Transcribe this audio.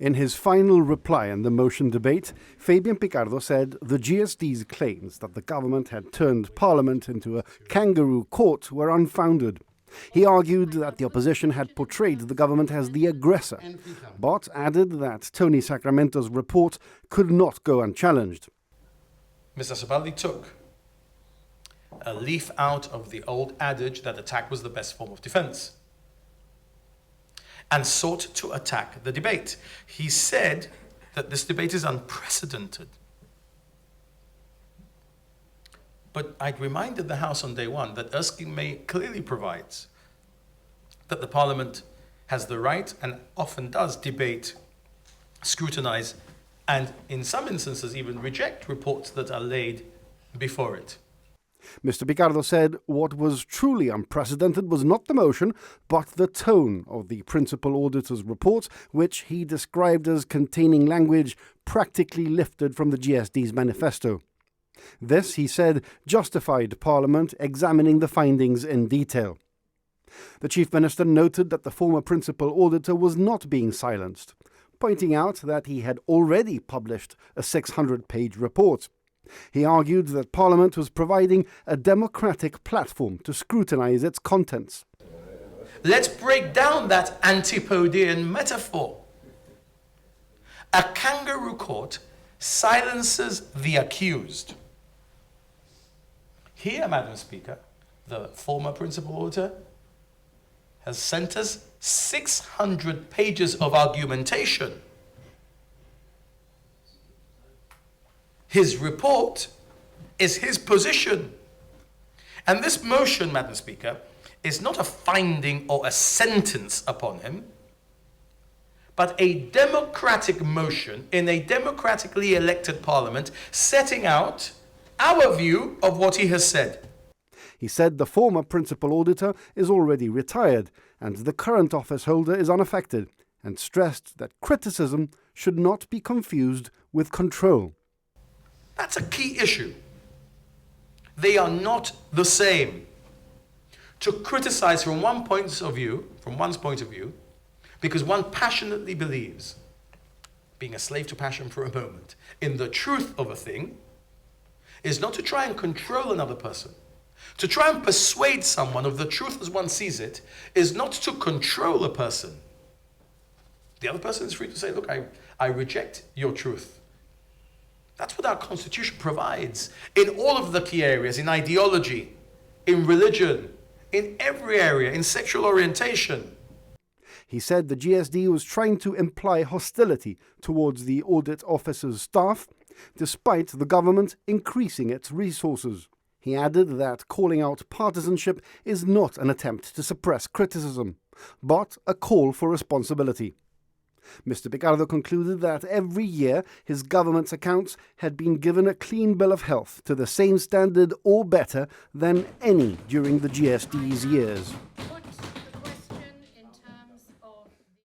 In his final reply in the motion debate, Fabian Picardo said the GSD's claims that the government had turned Parliament into a kangaroo court were unfounded. He argued that the opposition had portrayed the government as the aggressor, but added that Tony Sacramento's report could not go unchallenged. Mr. Sabaldi took a leaf out of the old adage that attack was the best form of defense and sought to attack the debate. He said that this debate is unprecedented. But I'd reminded the House on day one that Erskine May clearly provides that the Parliament has the right and often does debate, scrutinise, and in some instances even reject reports that are laid before it. Mr. Picardo said what was truly unprecedented was not the motion, but the tone of the Principal Auditor's report, which he described as containing language practically lifted from the GSD's manifesto. This, he said, justified Parliament examining the findings in detail. The Chief Minister noted that the former Principal Auditor was not being silenced, pointing out that he had already published a 600-page report. He argued that Parliament was providing a democratic platform to scrutinise its contents. Let's break down that Antipodean metaphor. A kangaroo court silences the accused. Here, Madam Speaker, the former Principal Auditor has sent us 600 pages of argumentation. His report is his position. And this motion, Madam Speaker, is not a finding or a sentence upon him, but a democratic motion in a democratically elected Parliament setting out our view of what he has said. He said the former Principal Auditor is already retired and the current office holder is unaffected, and stressed that criticism should not be confused with control. That's a key issue. They are not the same. To criticize from one's point of view, because one passionately believes, being a slave to passion for a moment, in the truth of a thing, is not to try and control another person. To try and persuade someone of the truth as one sees it is not to control a person. The other person is free to say, look, I reject your truth. That's what our Constitution provides in all of the key areas, in ideology, in religion, in every area, in sexual orientation. He said the GSD was trying to imply hostility towards the audit officer's staff, despite the government increasing its resources. He added that calling out partisanship is not an attempt to suppress criticism, but a call for responsibility. Mr. Picardo concluded that every year his government's accounts had been given a clean bill of health to the same standard or better than any during the GSD's years.